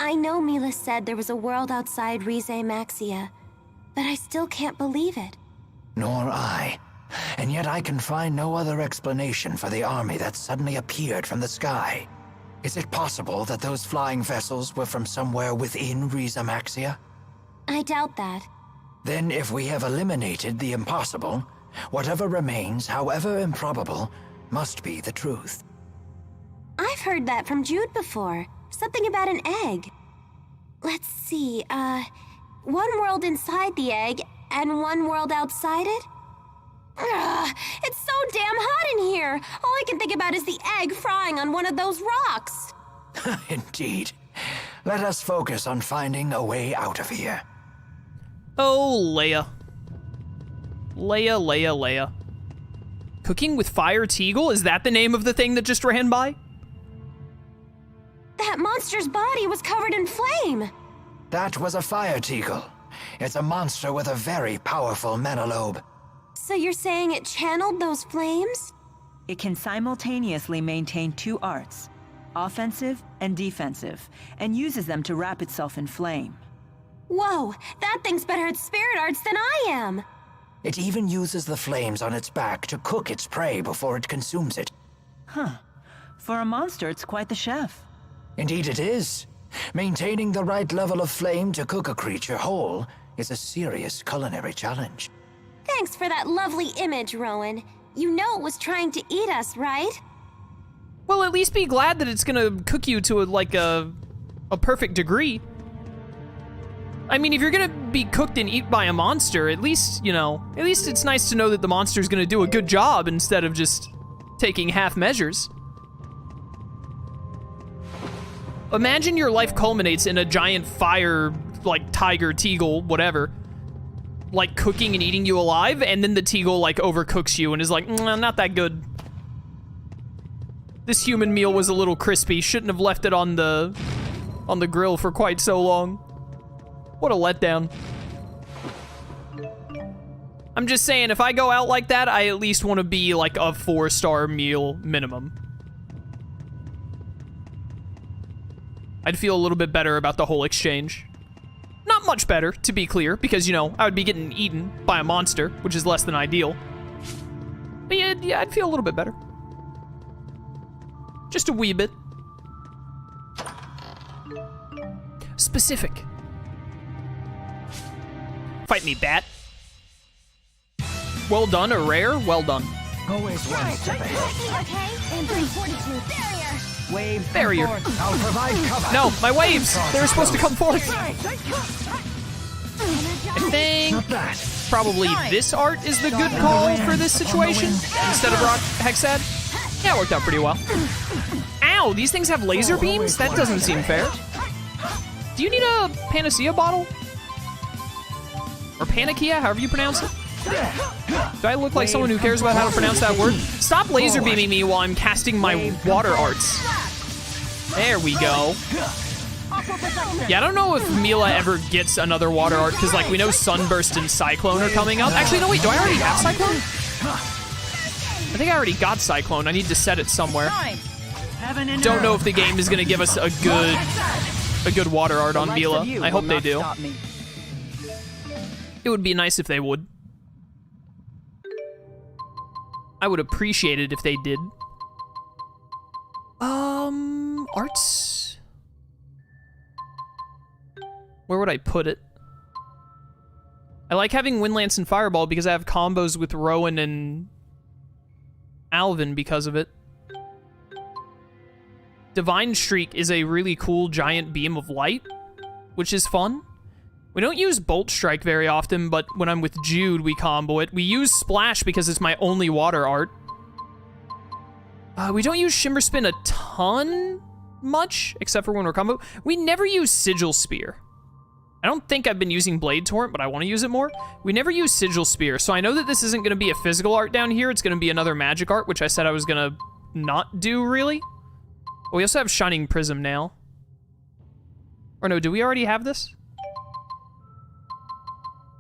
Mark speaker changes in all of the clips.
Speaker 1: I know Milla said there was a world outside Rieze Maxia, but I still can't believe it.
Speaker 2: Nor I. And yet I can find no other explanation for the army that suddenly appeared from the sky. Is it possible that those flying vessels were from somewhere within Rieze Maxia?
Speaker 1: I doubt that.
Speaker 2: Then if we have eliminated the impossible, whatever remains, however improbable, must be the truth.
Speaker 1: I've heard that from Jude before. Something about an egg. Let's see, one world inside the egg and one world outside it? Ugh, it's so damn hot in here. All I can think about is the egg frying on one of those rocks.
Speaker 2: Indeed. Let us focus on finding a way out of here.
Speaker 3: Oh, Leia. Leia. Cooking with fire Teagle? Is that the name of the thing that just ran by?
Speaker 1: That monster's body was covered in flame.
Speaker 2: That was a fire Teagle. It's a monster with a very powerful menalobe.
Speaker 1: So you're saying it channeled those flames?
Speaker 4: It can simultaneously maintain two arts, offensive and defensive, and uses them to wrap itself in flame.
Speaker 1: Whoa, that thing's better at spirit arts than I am.
Speaker 2: It even uses the flames on its back to cook its prey before it consumes it.
Speaker 4: Huh. For a monster, it's quite the chef.
Speaker 2: Indeed it is. Maintaining the right level of flame to cook a creature whole is a serious culinary challenge.
Speaker 1: Thanks for that lovely image, Rowan. You know it was trying to eat us, right?
Speaker 3: Well, at least be glad that it's gonna cook you to a perfect degree. I mean, if you're gonna be cooked and eat by a monster, at least, at least it's nice to know that the monster's gonna do a good job instead of just taking half measures. Imagine your life culminates in a giant fire, like tiger, Teagle, whatever, like cooking and eating you alive, and then the Teagle like overcooks you and is like, not that good. This human meal was a little crispy. Shouldn't have left it on the grill for quite so long. What a letdown. I'm just saying, if I go out like that, I at least want to be like a 4-star meal minimum. I'd feel a little bit better about the whole exchange. Not much better, to be clear, because, I would be getting eaten by a monster, which is less than ideal. But yeah, I'd feel a little bit better. Just a wee bit. Specific. Fight me, bat. Well done, a rare, well done.
Speaker 2: Always one step ahead.
Speaker 1: Okay, and 342 barrier.
Speaker 4: Waves.
Speaker 3: Barrier.
Speaker 2: I'll provide cover.
Speaker 3: No, my waves! They were supposed to come forth. I think
Speaker 2: Not bad.
Speaker 3: probably this art is the good call for this situation instead of rock hexad. Yeah, it worked out pretty well. Ow, these things have laser beams? That doesn't seem fair. Do you need a panacea bottle? Or panakia, however you pronounce it? Do I look like someone who cares about how to pronounce that word? Stop laser beaming me while I'm casting my water arts. There we go. Yeah, I don't know if Milla ever gets another water art, because we know Sunburst and Cyclone are coming up. Actually, no, wait, do I already have Cyclone? I think I already got Cyclone. I need to set it somewhere. Don't know if the game is gonna give us a good water art on Milla. I hope they do. It would be nice if they would. I would appreciate it if they did. Arts? Where would I put it? I like having Windlance and Fireball because I have combos with Rowan and Alvin because of it. Divine Streak is a really cool giant beam of light, which is fun. We don't use Bolt Strike very often, but when I'm with Jude, we combo it. We use Splash because it's my only water art. We don't use Shimmer Spin a ton much, except for when we're combo. We never use Sigil Spear. I don't think I've been using Blade Torrent, but I want to use it more. We never use Sigil Spear, so I know that this isn't going to be a physical art down here. It's going to be another magic art, which I said I was going to not do, really. We also have Shining Prism now. Or no, do we already have this?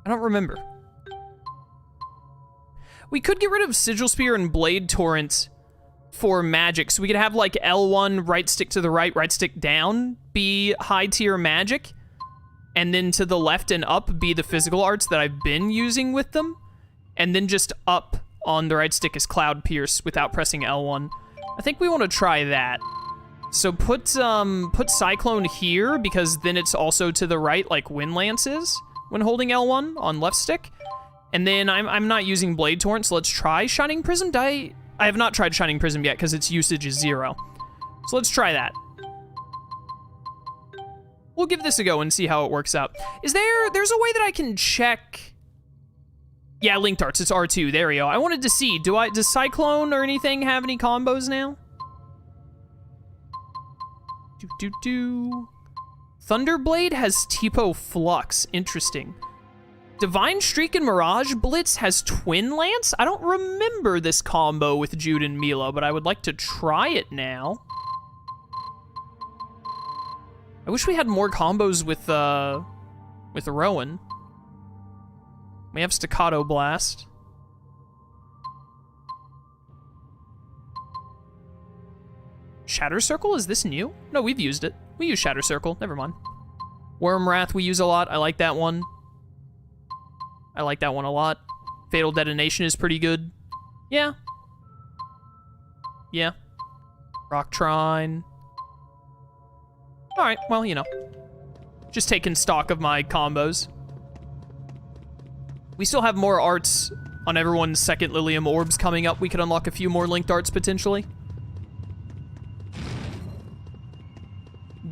Speaker 3: I don't remember. We could get rid of Sigil Spear and Blade Torrent for magic. So we could have like L1, right stick to the right stick down, be high tier magic. And then to the left and up be the physical arts that I've been using with them. And then just up on the right stick is Cloud Pierce without pressing L1. I think we want to try that. So put Cyclone here, because then it's also to the right like Wind Lance is when holding L1 on left stick. And then I'm not using Blade Torrent, so let's try Shining Prism. I have not tried Shining Prism yet because its usage is 0. So let's try that. We'll give this a go and see how it works out. There's a way that I can check... Yeah, Linked Arts, it's R2, there we go. I wanted to see, does Cyclone or anything have any combos now? Thunderblade has Tipo Flux, interesting. Divine Streak and Mirage Blitz has Twin Lance? I don't remember this combo with Jude and Milla, but I would like to try it now. I wish we had more combos with Rowan. We have Staccato Blast. Shatter Circle, is this new? No, we've used it. We use Shatter Circle, never mind. Worm Wrath we use a lot, I like that one. I like that one a lot. Fatal Detonation is pretty good. Yeah. Yeah. Rock Trine. Alright, well, you know. Just taking stock of my combos. We still have more arts on everyone's second Lilium Orbs coming up. We could unlock a few more linked arts potentially.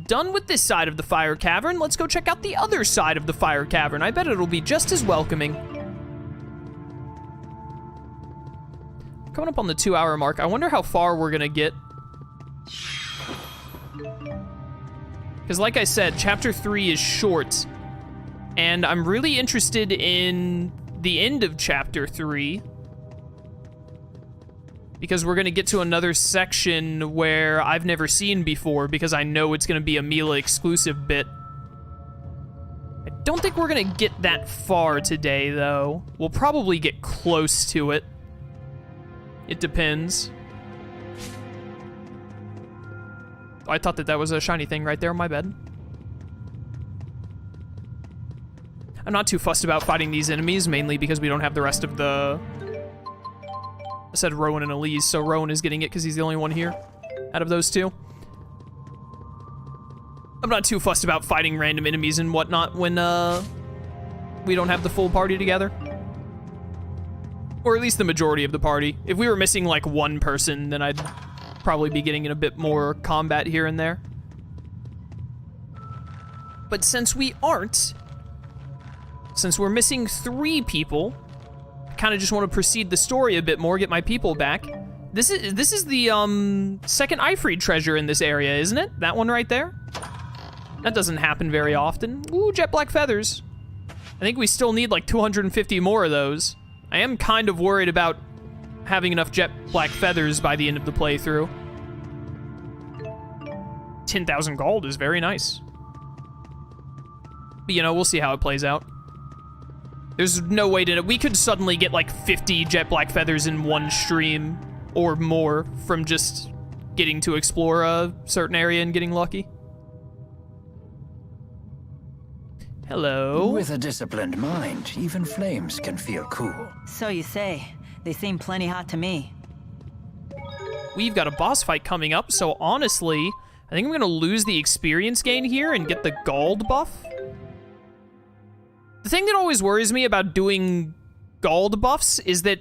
Speaker 3: Done with this side of the Fire Cavern. Let's go check out the other side of the Fire Cavern. I bet it'll be just as welcoming. Coming up on the 2-hour mark. I wonder how far we're gonna get. Because like I said, Chapter 3 is short. And I'm really interested in the end of Chapter 3. Because we're going to get to another section where I've never seen before, because I know it's going to be a Milla exclusive bit. I don't think we're going to get that far today, though. We'll probably get close to it. It depends. Oh, I thought that was a shiny thing right there, my bad. I'm not too fussed about fighting these enemies, mainly because we don't have the rest of the... I said Rowan and Elise, so Rowan is getting it because he's the only one here out of those two. I'm not too fussed about fighting random enemies and whatnot when we don't have the full party together. Or at least the majority of the party. If we were missing like one person, then I'd probably be getting in a bit more combat here and there. But since we aren't, since we're missing 3 people, I kind of just want to proceed the story a bit more, get my people back. This is the second Ifrit treasure in this area, isn't it? That one right there? That doesn't happen very often. Ooh, jet black feathers. I think we still need like 250 more of those. I am kind of worried about having enough jet black feathers by the end of the playthrough. 10,000 gold is very nice. But you know, we'll see how it plays out. There's no way to... We could suddenly get like 50 jet black feathers in one stream or more from just getting to explore a certain area and getting lucky. Hello.
Speaker 2: With a disciplined mind, even flames can feel cool.
Speaker 4: So you say. They seem plenty hot to me.
Speaker 3: We've got a boss fight coming up, so honestly, I think I'm gonna lose the experience gain here and get the gold buff. The thing that always worries me about doing gold buffs is that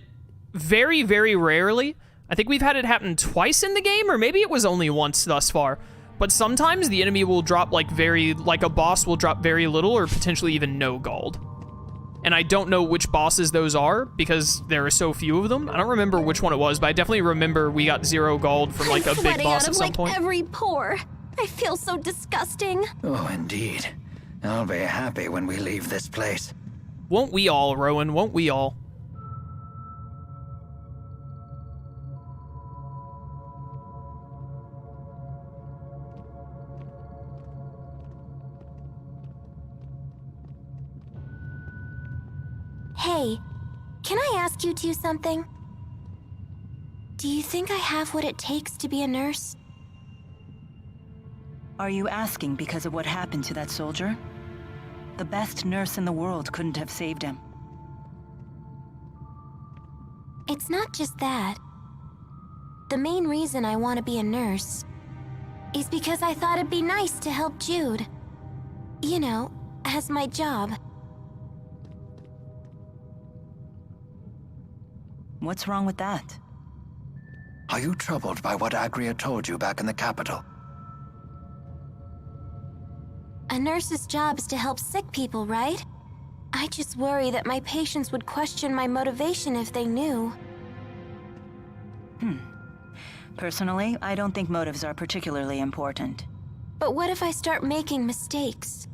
Speaker 3: very, very rarely, I think we've had it happen twice in the game, or maybe it was only once thus far, but sometimes the enemy will drop like a boss will drop very little or potentially even no gold. And I don't know which bosses those are because there are so few of them. I don't remember which one it was, but I definitely remember we got 0 gold from like a big boss at some point.
Speaker 1: Every pore. I feel so disgusting.
Speaker 2: Oh, indeed. I'll be happy when we leave this place.
Speaker 3: Won't we all, Rowan? Won't we all?
Speaker 1: Hey, can I ask you two something? Do you think I have what it takes to be a nurse?
Speaker 4: Are you asking because of what happened to that soldier? The best nurse in the world couldn't have saved him.
Speaker 1: It's not just that. The main reason I want to be a nurse is because I thought it'd be nice to help Jude. You know, as my job.
Speaker 4: What's wrong with that?
Speaker 2: Are you troubled by what Agria told you back in the capital?
Speaker 1: A nurse's job is to help sick people, right? I just worry that my patients would question my motivation if they knew.
Speaker 4: Personally, I don't think motives are particularly important.
Speaker 1: But what if I start making mistakes?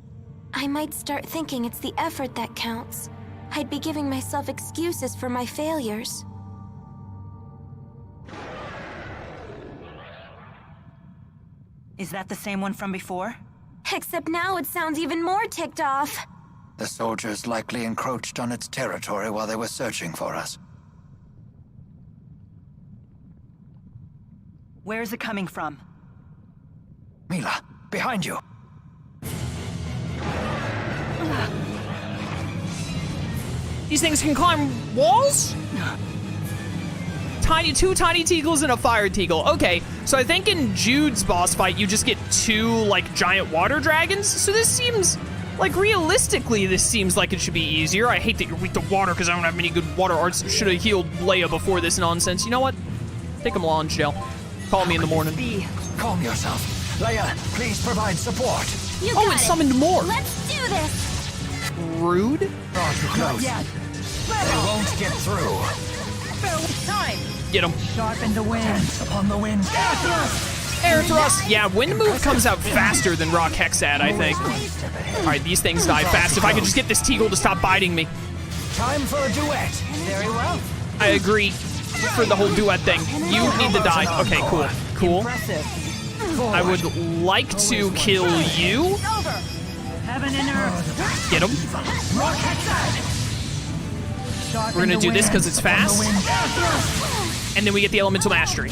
Speaker 1: I might start thinking it's the effort that counts. I'd be giving myself excuses for my failures.
Speaker 4: Is that the same one from before?
Speaker 1: Except now it sounds even more ticked off.
Speaker 2: The soldiers likely encroached on its territory while they were searching for us.
Speaker 4: Where is it coming from?
Speaker 2: Milla, behind you.
Speaker 3: These things can climb walls? Two tiny Teagles and a fire Teagle. Okay, so I think in Jude's boss fight, you just get 2, like, giant water dragons. So this seems, like, realistically, this seems like it should be easier. I hate that you're weak to water because I don't have many good water arts. Should have healed Leia before this nonsense. You know what? Take a melange gel. Call me in the morning.
Speaker 2: Calm yourself. Leia, please provide support.
Speaker 1: You
Speaker 3: Oh,
Speaker 1: got
Speaker 3: it summoned more.
Speaker 1: Let's do this!
Speaker 3: Rude.
Speaker 2: Draw too close. They won't get through.
Speaker 4: Time!
Speaker 3: Get him.
Speaker 4: Sharpen the wind.
Speaker 2: Hands upon the wind.
Speaker 3: Air thrust. Yeah, wind move comes out faster than rock hexad, I think. All right, these things die fast. If I could just get this Teagle to stop biting me.
Speaker 2: Time for a duet.
Speaker 4: Very well.
Speaker 3: I agree for the whole duet thing. You need to die. Okay, cool. Cool.
Speaker 4: Impressive.
Speaker 3: I would like to kill you.
Speaker 4: Heaven and earth.
Speaker 3: Get him. We're gonna do this because it's fast. And then we get the elemental mastery.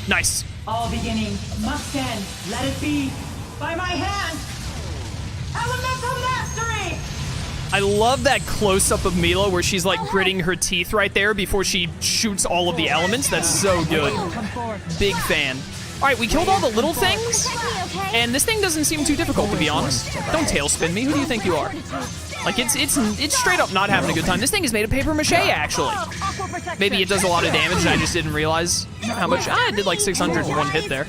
Speaker 3: Nice.
Speaker 4: All beginning must end. Let it be by my hand. Elemental mastery.
Speaker 3: I love that close-up of Milla where she's like gritting her teeth right there before she shoots all of the elements. That's so good. Big fan. All right, we killed all the little things, and this thing doesn't seem too difficult, to be honest. Don't tailspin me. Who do you think you are? Like, it's straight up not having a good time. This thing is made of paper mache, actually. Maybe it does a lot of damage, and I just didn't realize how much. I did like 600 in one hit there.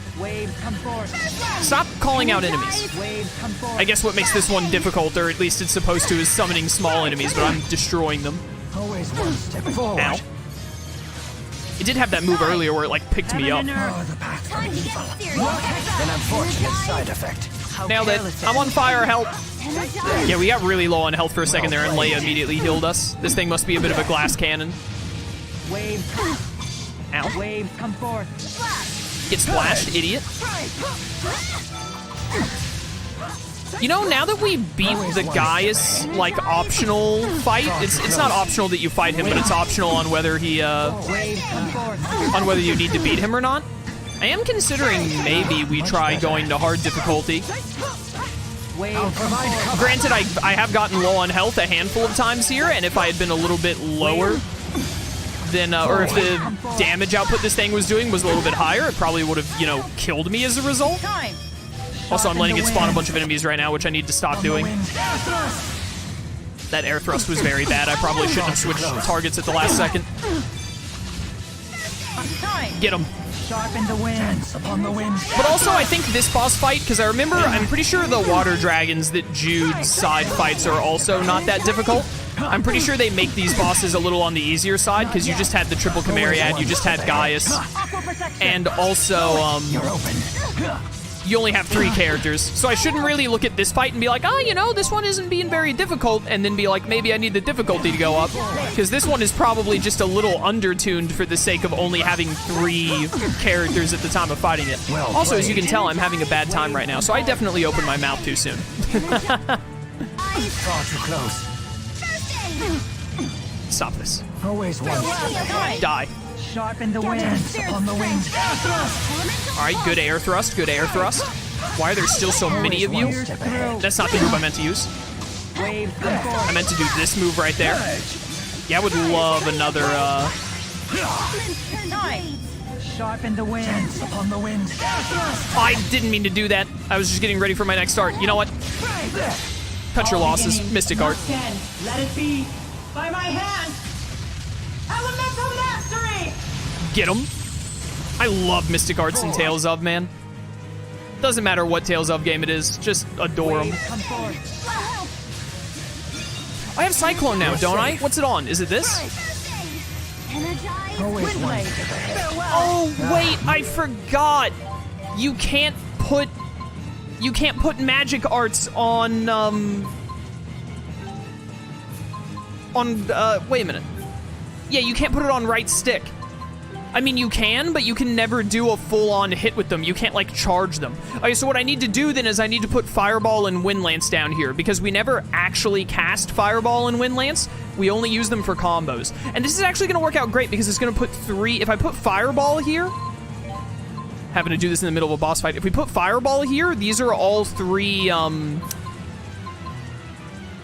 Speaker 3: Stop calling out enemies. I guess what makes this one difficult, or at least it's supposed to, is summoning small enemies, but I'm destroying them.
Speaker 2: Always one step forward.
Speaker 3: Ow. It did have that move earlier where it, like, picked me up.
Speaker 2: The path from evil. An unfortunate side effect.
Speaker 3: Nailed it. I'm on fire, help. Yeah, we got really low on health for a second there, and Leia immediately healed us. This thing must be a bit of a glass cannon. Ow.
Speaker 4: Waves come forth.
Speaker 3: Get splashed, idiot. You know, now that we beat the Gaius, like, optional fight, it's not optional that you fight him, but it's optional on whether he, on whether you need to beat him or not. I am considering maybe we try going to hard difficulty. Granted, I have gotten low on health a handful of times here, and if I had been a little bit lower, then, or if the damage output this thing was doing was a little bit higher, it probably would have, you know, killed me as a result. Also, I'm letting it spawn a bunch of enemies right now, which I need to stop doing. That air thrust was very bad. I probably shouldn't have switched targets at the last second. Get him.
Speaker 4: Sharpen the wind.
Speaker 2: Upon the wind.
Speaker 3: But also, I think this boss fight, because I remember, I'm pretty sure the water dragons that Jude's side fights are also not that difficult. I'm pretty sure they make these bosses a little on the easier side, because you just had the triple Chimeriad, you just had Gaius, and also,
Speaker 2: You're open.
Speaker 3: you only have 3 characters. So I shouldn't really look at this fight and be like, oh, you know, this one isn't being very difficult, and then be like, maybe I need the difficulty to go up. Because this one is probably just a little undertuned for the sake of only having 3 characters at the time of fighting it. Also, as you can tell, I'm having a bad time right now, so I definitely opened my mouth too soon.
Speaker 2: Far too close.
Speaker 3: Stop this.
Speaker 2: Always one step ahead.
Speaker 3: Die.
Speaker 4: Sharpen the wind.
Speaker 2: On the wind.
Speaker 3: All right, good air thrust, good air thrust. Why are there still so many of you? That's not the move I meant to use. I meant to do this move right there. Yeah, I would love another,
Speaker 4: Sharpen the wind.
Speaker 2: Upon the wind.
Speaker 3: I didn't mean to do that. I was just getting ready for my next start. You know what? Cut your losses, Mystic Art.
Speaker 4: Let it be. By my hand. Elemental mastery.
Speaker 3: Get him. I love Mystic Arts and Tales of, man. Doesn't matter what Tales of game it is, just adore them. I have Cyclone now, don't I? What's it on? Is it this? Oh, wait, I forgot. You can't put magic arts on, wait a minute. Yeah, you can't put it on right stick. I mean, you can, but you can never do a full-on hit with them. You can't, like, charge them. Okay, so what I need to do, then, is I need to put Fireball and Wind Lance down here, because we never actually cast Fireball and Wind Lance. We only use them for combos. And this is actually going to work out great, because it's going to put 3... If I put Fireball here... Having to do this in the middle of a boss fight. If we put Fireball here, these are all 3,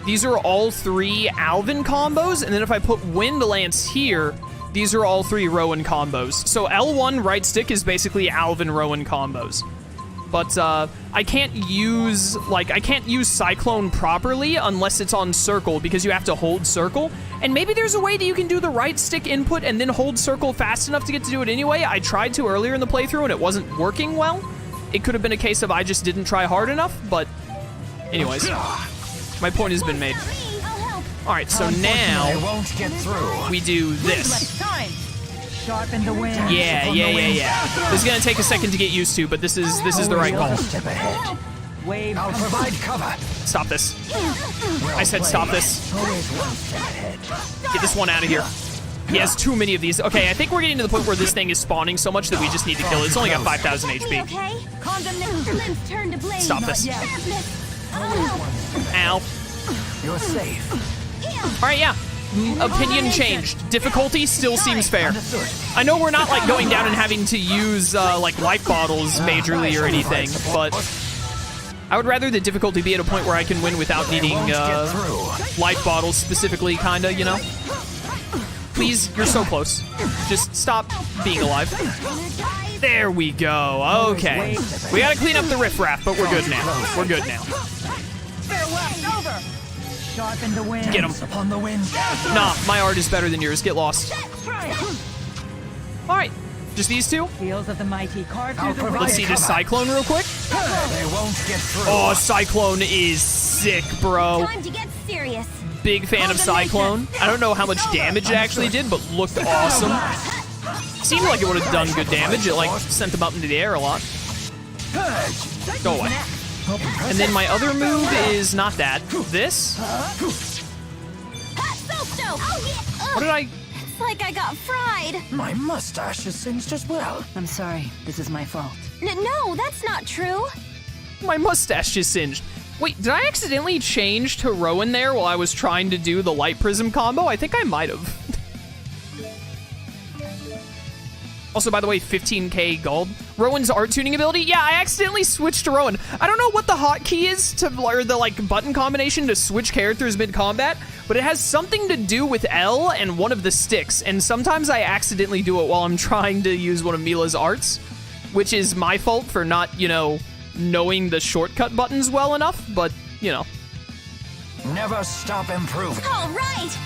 Speaker 3: These are all 3 Alvin combos, and then if I put Wind Lance here... These are all 3 Rowan combos. So L1 right stick is basically Alvin Rowan combos. But I can't use Cyclone properly unless it's on circle, because you have to hold circle. And maybe there's a way that you can do the right stick input and then hold circle fast enough to get to do it anyway. I tried to earlier in the playthrough and it wasn't working well. It could have been a case of I just didn't try hard enough, but anyways, my point has been made. All right, so now we do this.
Speaker 4: Sharpen the wind.
Speaker 3: Yeah. This is gonna take a second to get used to, but this is the right call.
Speaker 2: I'll provide cover.
Speaker 3: Stop this. I said stop this. Get this one out of here. He has too many of these. Okay, I think we're getting to the point where this thing is spawning so much that we just need to kill it. It's only got 5,000 HP. Stop this. Ow.
Speaker 2: You're safe.
Speaker 3: All right, yeah. Opinion changed. Difficulty still seems fair. I know we're not like going down and having to use like life bottles majorly or anything, but I would rather the difficulty be at a point where I can win without needing life bottles specifically, kinda, you know? Please, you're so close. Just stop being alive. There we go. Okay. We gotta clean up the riffraff, but we're good now. We're good now.
Speaker 4: Sharpen the wind.
Speaker 3: Get him.
Speaker 2: Upon the wind.
Speaker 3: Nah, my art is better than yours. Get lost. All right, just these 2.
Speaker 4: Wheels of the mighty carve through the
Speaker 3: Let's see this Cyclone real quick.
Speaker 2: They won't get through.
Speaker 3: Oh, Cyclone is sick, bro.
Speaker 1: Time to get serious.
Speaker 3: Big fan of Cyclone. I don't know how much damage it actually did, but looked awesome. Seemed like it would have done good damage. It like sent them up into the air a lot. Go away. And then my other move is not that. This? What did I...
Speaker 1: It's like I got fried.
Speaker 2: My mustache is singed as well.
Speaker 4: I'm sorry. This is my fault.
Speaker 1: No, that's not true.
Speaker 3: My mustache just singed. Wait, did I accidentally change to Rowan there while I was trying to do the Light Prism combo? I think I might have. Also, by the way, 15k gold. Rowan's art tuning ability? Yeah, I accidentally switched to Rowan. I don't know what the hotkey is to, or the like button combination to switch characters mid-combat, but it has something to do with L and one of the sticks, and sometimes I accidentally do it while I'm trying to use one of Milla's arts, which is my fault for not, you know, knowing the shortcut buttons well enough, but, you know.
Speaker 2: Never stop improving.
Speaker 1: All right.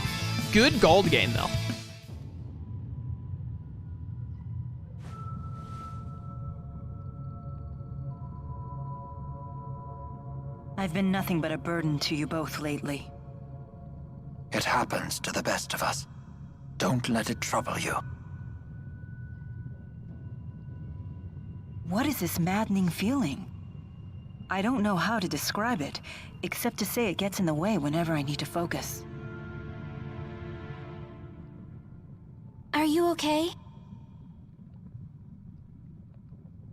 Speaker 3: Good gold game, though.
Speaker 4: I've been nothing but a burden to you both lately.
Speaker 2: It happens to the best of us. Don't let it trouble you.
Speaker 4: What is this maddening feeling? I don't know how to describe it, except to say it gets in the way whenever I need to focus.
Speaker 1: Are you okay?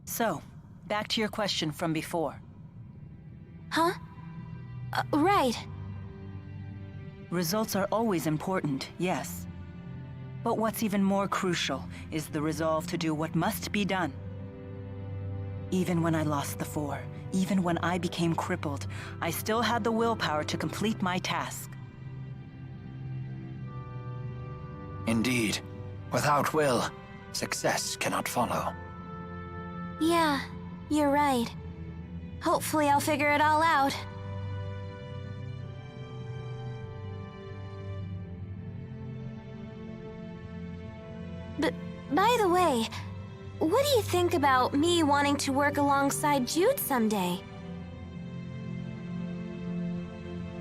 Speaker 4: So, back to your question from before.
Speaker 1: Huh? Right.
Speaker 4: Results are always important, yes. But what's even more crucial is the resolve to do what must be done. Even when I lost the four, even when I became crippled, I still had the willpower to complete my task.
Speaker 2: Indeed. Without will, success cannot follow.
Speaker 1: Yeah, you're right. Hopefully I'll figure it all out. But, by the way, what do you think about me wanting to work alongside Jude someday?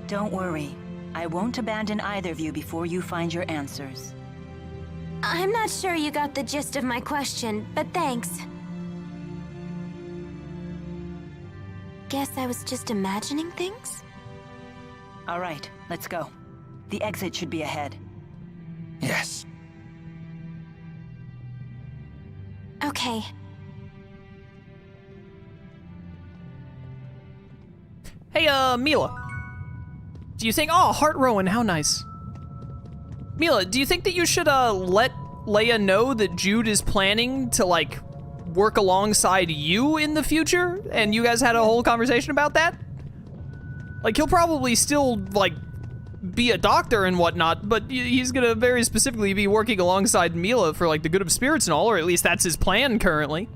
Speaker 4: Don't worry. I won't abandon either of you before you find your answers.
Speaker 1: I'm not sure you got the gist of my question, but thanks. Guess I was just imagining things?
Speaker 4: All right, let's go. The exit should be ahead.
Speaker 2: Yes.
Speaker 1: Okay.
Speaker 3: Hey, Milla. Do you think... Oh, Heart Rowan, how nice. Milla, do you think that you should, let Leia know that Jude is planning to, like, work alongside you in the future? And you guys had a whole conversation about that? Like, he'll probably still, like, be a doctor and whatnot, but he's gonna very specifically be working alongside Milla for, like, the good of spirits and all, or at least that's his plan currently.